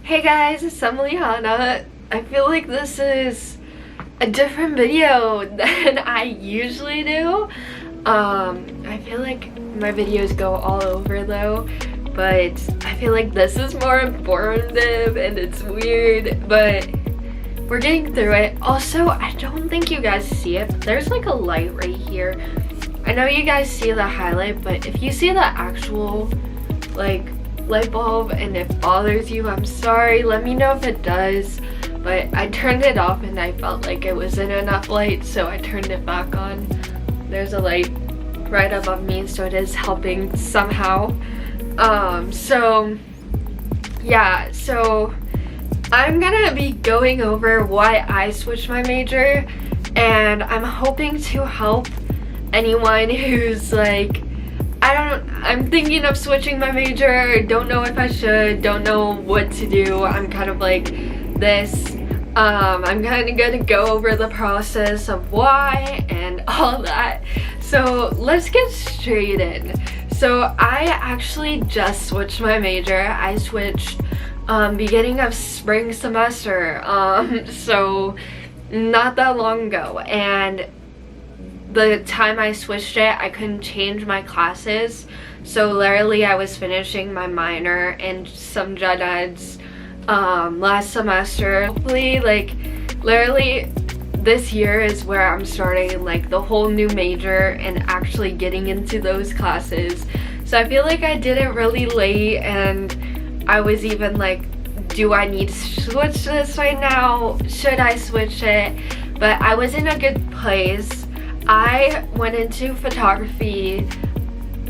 Hey guys, it's itsemilyana. I feel like this is a different video than I usually do. I feel like my videos go all over though, but I feel like this is more informative and it's weird, but we're getting through it. Also, I don't think you guys see it, but there's like a light right here. I know you guys see the highlight, but if you see the actual like light bulb and it bothers you, I'm sorry. Let me know if it does. But I turned it off and I felt like it wasn't enough light, so I turned it back on. There's a light right above me, so it is helping somehow. So yeah, so I'm gonna be going over why I switched my major, and I'm hoping to help anyone who's like, I'm thinking of switching my major, don't know if I should, don't know what to do. I'm kind of like this. I'm kind of gonna go over the process of why and all that. So let's get straight in. So I actually just switched my major. I switched beginning of spring semester, so not that long ago, and the time I switched it, I couldn't change my classes, so literally I was finishing my minor and some gen eds last semester. Hopefully, like, literally this year is where I'm starting like the whole new major and actually getting into those classes. So I feel like I did it really late, and I was even like, do I need to switch this right now? Should I switch it? But I was in a good place. I went into photography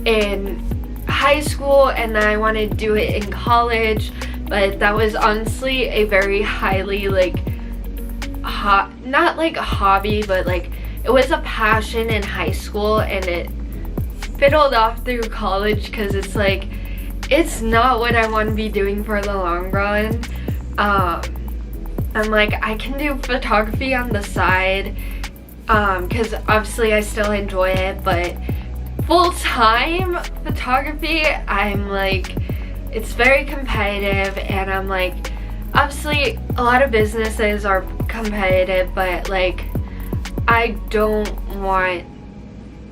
in high school and then I wanted to do it in college, but that was honestly a very highly like not like a hobby, but like it was a passion in high school, and it fiddled off through college because it's like it's not what I want to be doing for the long run. I'm like, I can do photography on the side because obviously I still enjoy it, but full-time photography, I'm like, it's very competitive, and I'm like, obviously a lot of businesses are competitive, but like I don't want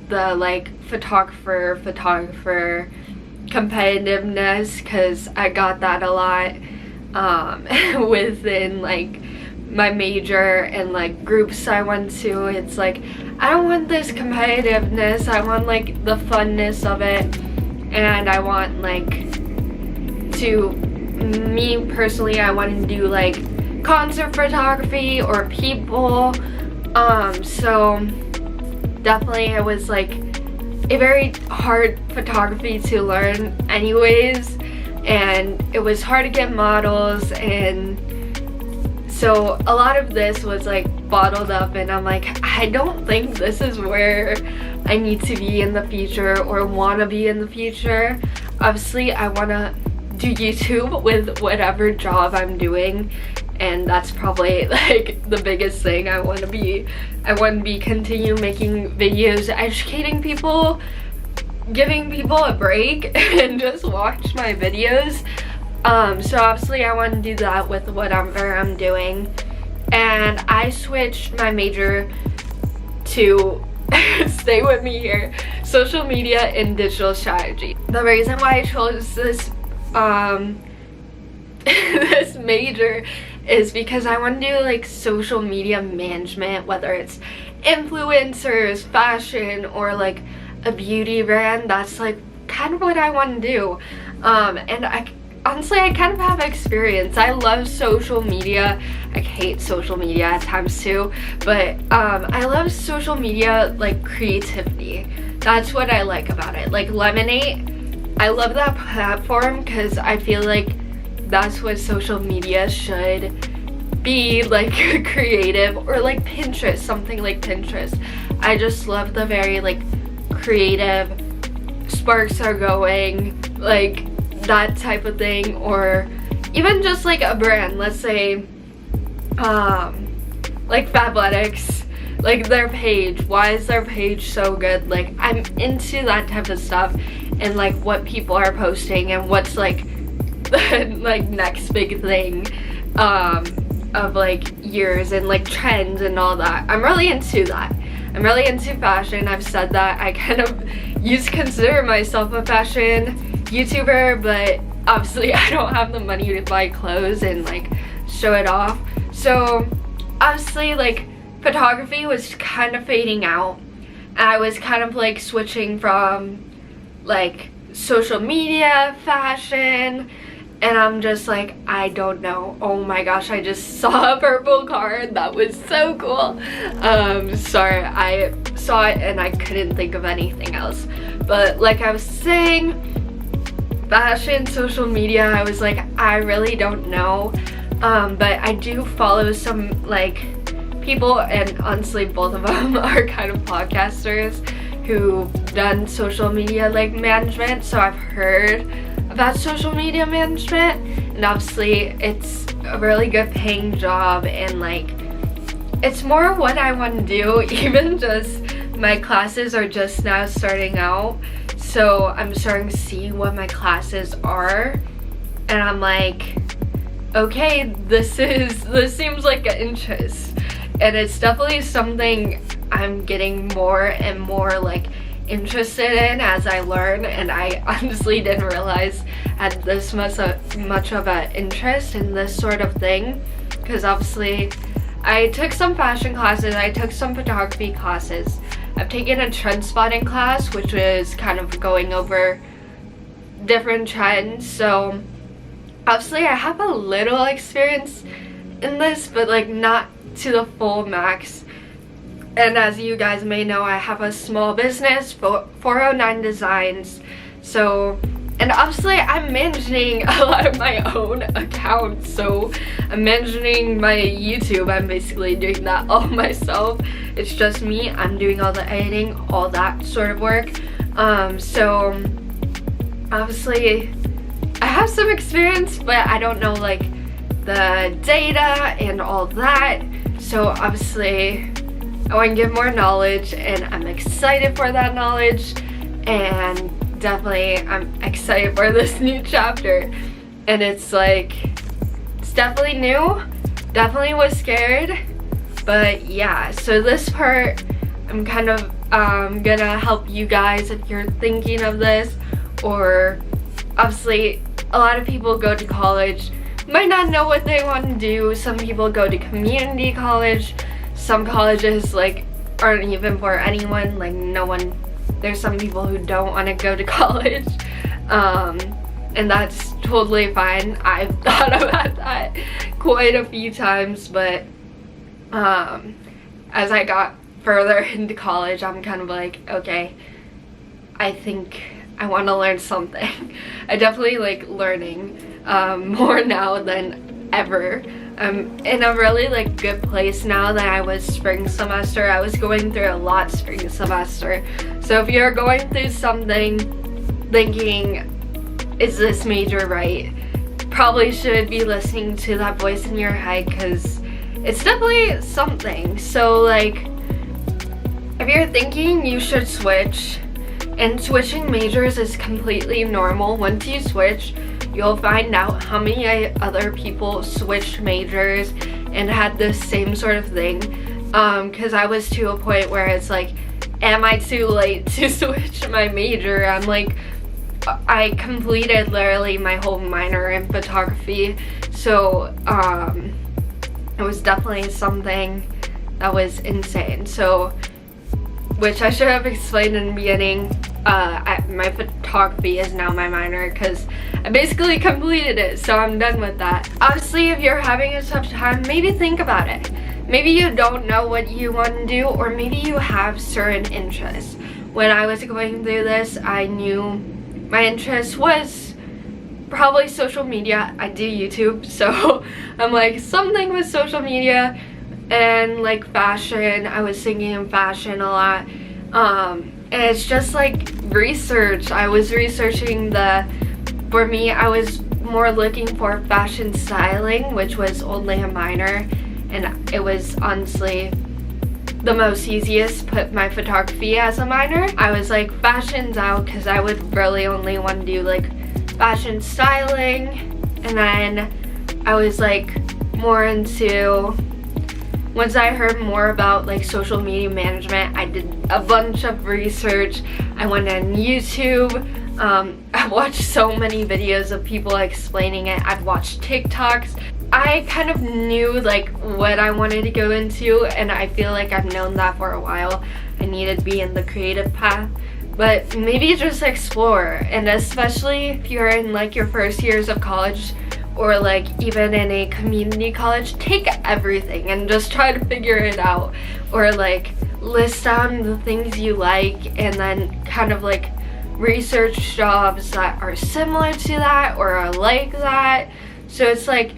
the like photographer competitiveness, because I got that a lot within like my major and like groups I went to. It's like, I don't want this competitiveness, I want like the funness of it, and I want like me personally, I want to do like concert photography or people. So definitely it was like a very hard photography to learn anyways, and it was hard to get models, and so a lot of this was like bottled up, and I'm like, I don't think this is where I need to be in the future or want to be in the future. Obviously I want to do YouTube with whatever job I'm doing, and that's probably like the biggest thing. I want to be continue making videos, educating people, giving people a break and just watch my videos. So obviously I want to do that with whatever I'm doing, and I switched my major to stay with me here, social media and digital strategy. The reason why I chose this this major is because I want to do like social media management, whether it's influencers, fashion, or like a beauty brand. That's like kind of what I want to do, and honestly, I kind of have experience. I love social media. I hate social media at times too, but I love social media, like creativity. That's what I like about it. Like Lemonade, I love that platform because I feel like that's what social media should be, like creative, or like Pinterest, something like Pinterest. I just love the very like creative, sparks are going, like that type of thing. Or even just like a brand, let's say like Fabletics, like their page, why is their page so good? Like I'm into that type of stuff, and like what people are posting and what's like the like next big thing of like years and like trends and all that. I'm really into that. I'm really into fashion. I've said that. I kind of used to consider myself a fashion YouTuber, but obviously I don't have the money to buy clothes and like show it off. So obviously like photography was kind of fading out. I was kind of like switching from like social media, fashion, and I'm just like, I don't know. Oh my gosh, I just saw a purple card. That was so cool. Sorry, I saw it and I couldn't think of anything else. But like I was saying, fashion, social media, I was like, I really don't know. But I do follow some like people, and honestly both of them are kind of podcasters who've done social media like management, so I've heard about social media management, and obviously it's a really good paying job, and like it's more what I want to do. Even just my classes are just now starting out, so I'm starting to see what my classes are, and I'm like, okay, this seems like an interest, and it's definitely something I'm getting more and more like interested in as I learn. And I honestly didn't realize I had this much of an interest in this sort of thing, because obviously I took some fashion classes, I took some photography classes, I've taken a trend spotting class, which was kind of going over different trends. So obviously I have a little experience in this, but like not to the full max. And as you guys may know, I have a small business, 409 Designs. So, and obviously I'm managing a lot of my own accounts. So I'm managing my YouTube. I'm basically doing that all myself. It's just me. I'm doing all the editing, all that sort of work. So obviously I have some experience, but I don't know like the data and all that. So obviously I want to give more knowledge, and I'm excited for that knowledge, and definitely I'm excited for this new chapter. And it's like, it's definitely new, definitely was scared, but yeah. So this part I'm kind of gonna help you guys if you're thinking of this, or obviously a lot of people go to college, might not know what they want to do. Some people go to community college. Some colleges like aren't even for anyone, like no one, there's some people who don't want to go to college, and that's totally fine. I've thought about that quite a few times, but as I got further into college, I'm kind of like, okay, I think I want to learn something. I definitely like learning more now than ever. I'm in a really like good place now that I was spring semester. I was going through a lot spring semester. So if you're going through something thinking, is this major right? Probably should be listening to that voice in your head, because it's definitely something. So like, if you're thinking you should switch, and switching majors is completely normal. Once you switch, you'll find out how many other people switched majors and had the same sort of thing. Because I was to a point where it's like, am I too late to switch my major? I'm like, I completed literally my whole minor in photography. So it was definitely something that was insane. So, which I should have explained in the beginning, my photography is now my minor, because I basically completed it, so I'm done with that. Obviously, if you're having a tough time, maybe think about it. Maybe you don't know what you want to do, or maybe you have certain interests. When I was going through this, I knew my interest was probably social media. I do YouTube, so I'm like, something with social media and like fashion. I was thinking of fashion a lot. And it's just like research. I was researching for me, I was more looking for fashion styling, which was only a minor, and it was honestly the most easiest, put my photography as a minor. I was like, fashion's out, because I would really only want to do like fashion styling and then I was like more into, once I heard more about like social media management, I did a bunch of research. I went on YouTube. I watched so many videos of people explaining it. I've watched TikToks. I kind of knew like what I wanted to go into, and I feel like I've known that for a while. I needed to be in the creative path, but maybe just explore. And especially if you're in like your first years of college, or like even in a community college, take everything and just try to figure it out, or like list down the things you like and then kind of like research jobs that are similar to that or are like that. So it's like,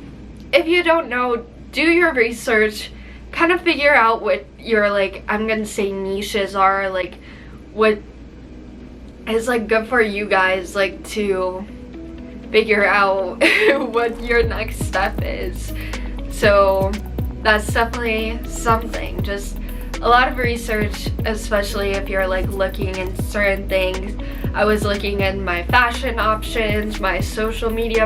if you don't know, do your research, kind of figure out what your like, I'm gonna say niches are, like what is like good for you guys, like to figure out what your next step is. So that's definitely something. Just a lot of research, especially if you're like looking in certain things. I was looking in my fashion options, my social media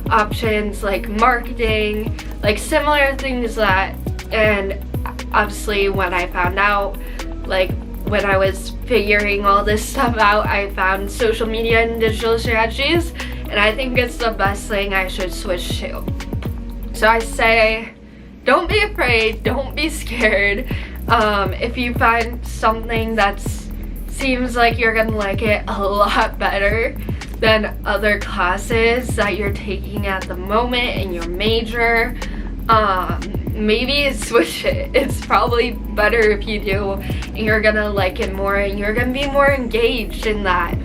options, like marketing, like similar things that, and obviously when I found out, like when I was figuring all this stuff out, I found social media and digital strategies, and I think it's the best thing I should switch to. So I say, don't be afraid, don't be scared. If you find something that seems like you're gonna like it a lot better than other classes that you're taking at the moment in your major, maybe switch it. It's probably better if you do, and you're gonna like it more, and you're gonna be more engaged in that.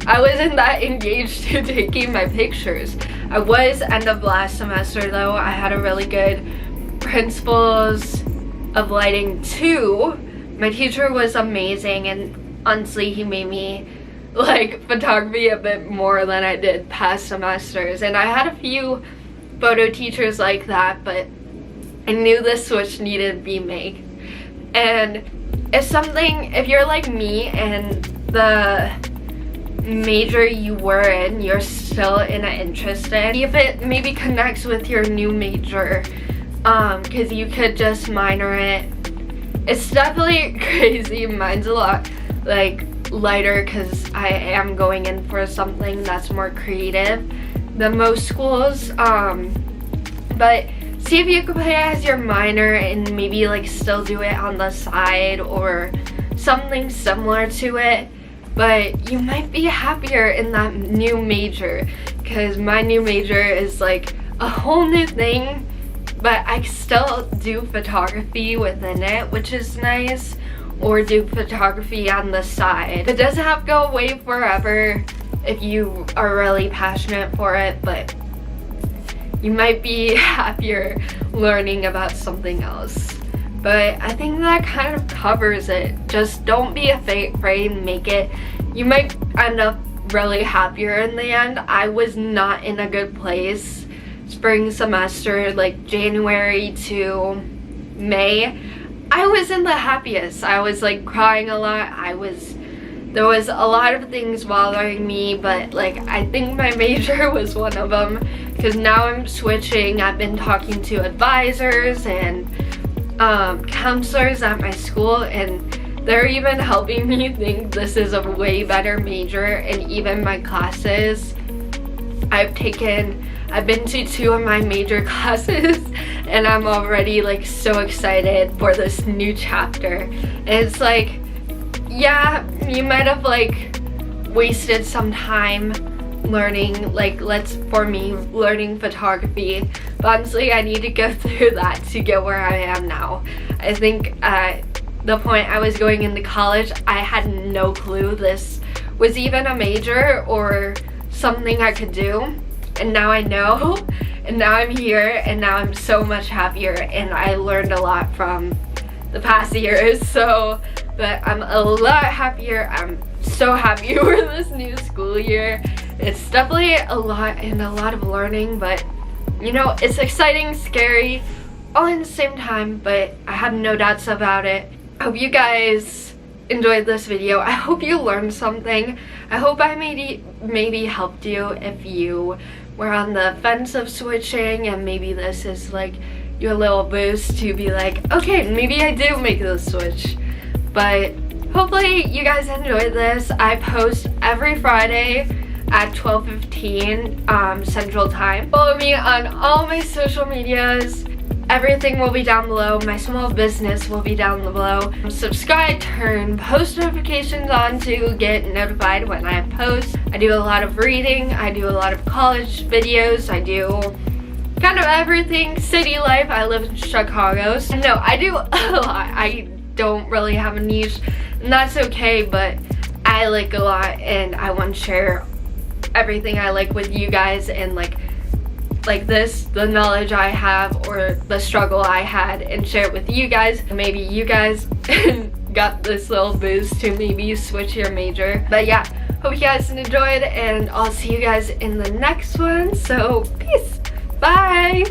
I wasn't that engaged to taking my pictures. I was end of last semester though. I had a really good Principles of Lighting 2. My teacher was amazing, and honestly he made me like photography a bit more than I did past semesters. And I had a few photo teachers like that, but I knew the switch needed to be made. And if you're like me and the major you were in, you're still in an interest in, see if it maybe connects with your new major, because you could just minor it. It's definitely crazy. Mine's a lot like lighter because I am going in for something that's more creative than most schools, but see if you could put it as your minor and maybe like still do it on the side or something similar to it. But you might be happier in that new major, because my new major is like a whole new thing, but I still do photography within it, which is nice, or do photography on the side. It doesn't have to go away forever if you are really passionate for it, but you might be happier learning about something else. But I think that kind of covers it. Just don't be afraid, make it. You might end up really happier in the end. I was not in a good place spring semester, like January to May. I wasn't the happiest. I was like crying a lot. There was a lot of things bothering me, but like I think my major was one of them, because now I'm switching. I've been talking to advisors and counselors at my school, and they're even helping me think this is a way better major. And even my classes, I've been to 2 of my major classes, and I'm already like so excited for this new chapter. And it's like, yeah, you might have like wasted some time learning, like for me, learning photography, but honestly I need to go through that to get where I am now. I think at the point I was going into college, I had no clue this was even a major or something I could do, and now I know, and now I'm here, and now I'm so much happier, and I learned a lot from the past years. So, but I'm a lot happier. I'm so happy for this new school year. It's definitely a lot and a lot of learning, but you know, it's exciting, scary, all in the same time, but I have no doubts about it. I hope you guys enjoyed this video. I hope you learned something. I hope I maybe helped you if you were on the fence of switching, and maybe this is like your little boost to be like, okay, maybe I do make the switch. But hopefully you guys enjoyed this. I post every Friday at 12:15 Central Time. Follow me on all my social medias. Everything will be down below. My small business will be down below. Subscribe, turn post notifications on to get notified when I post. I do a lot of reading. I do a lot of college videos. I do kind of everything. City life. I live in Chicago. So no, I do a lot. I don't really have a niche, and that's okay, but I like a lot, and I want to share everything I like with you guys, and like this, the knowledge I have or the struggle I had, and share it with you guys. Maybe you guys got this little boost to maybe switch your major. But yeah, hope you guys enjoyed, and I'll see you guys in the next one. So peace, bye.